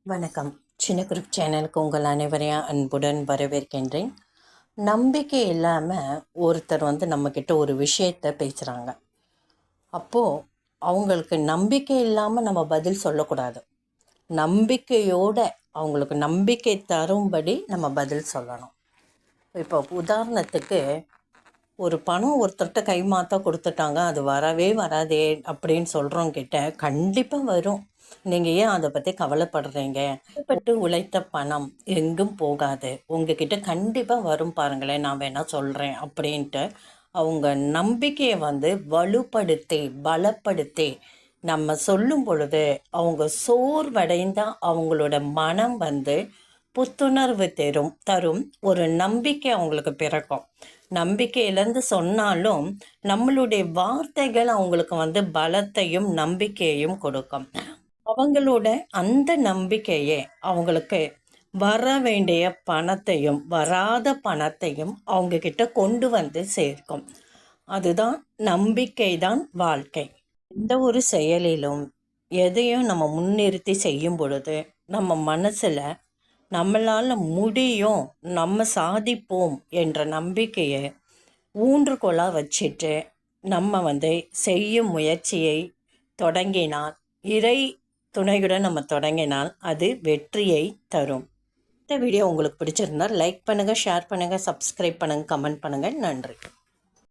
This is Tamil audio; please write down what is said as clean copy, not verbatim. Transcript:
வணக்கம். சின்ன குரூப் சேனலுக்கு உங்கள் அனைவரையும் அன்புடன் வரவேற்கின்றேன். நம்பிக்கை இல்லாமல் ஒருத்தர் நம்மக்கிட்ட ஒரு விஷயத்தை பேசுகிறாங்க. அப்போது அவங்களுக்கு நம்பிக்கை இல்லாமல் நம்ம பதில் சொல்லக்கூடாது. நம்பிக்கையோடு அவங்களுக்கு நம்பிக்கை தரும்படி நம்ம பதில் சொல்லணும். இப்போ உதாரணத்துக்கு ஒரு பணம் ஒருத்தர்கிட்ட கைமாற்ற கொடுத்துட்டாங்க, அது வரவே வராதே அப்படின்னு சொல்கிறவங்க கிட்ட கண்டிப்பாக வரும். நீங்கள் ஏன் அதை பற்றி கவலைப்படுறீங்க? பட்டு உழைத்த பணம் எங்கும் போகாது, உங்ககிட்ட கண்டிப்பாக வரும் பாருங்களேன், நான் வேணால் சொல்கிறேன் அப்படின்ட்டு அவங்க நம்பிக்கையை வலுப்படுத்தி பலப்படுத்தி நம்ம சொல்லும் பொழுது அவங்க சோர்வடைந்தால் அவங்களோட மனம் புத்துணர்வு தரும் ஒரு நம்பிக்கை அவங்களுக்கு பிறக்கும். நம்பிக்கையிலேருந்து சொன்னாலும் நம்மளுடைய வார்த்தைகள் அவங்களுக்கு பலத்தையும் நம்பிக்கையையும் கொடுக்கும். அவங்களோட அந்த நம்பிக்கையே அவங்களுக்கு வர வேண்டிய பணத்தையும் வராத பணத்தையும் அவங்கக்கிட்ட கொண்டு சேர்க்கும். அதுதான் நம்பிக்கை தான் வாழ்க்கை. எந்த ஒரு செயலிலும் எதையும் நம்ம முன்னிறுத்தி செய்யும் பொழுது நம்ம மனசில் நம்மளால் முடியும், நம்ம சாதிப்போம் என்ற நம்பிக்கையை ஊன்றுகோலாக வச்சுட்டு நம்ம செய்யும் முயற்சியை தொடங்கினால், இறை துணையுடன் நம்ம தொடங்கினால் அது வெற்றியை தரும். இந்த வீடியோ உங்களுக்கு பிடிச்சிருந்தால் லைக் பண்ணுங்கள், ஷேர் பண்ணுங்கள், சப்ஸ்கிரைப் பண்ணுங்கள், கமெண்ட் பண்ணுங்கள். நன்றி.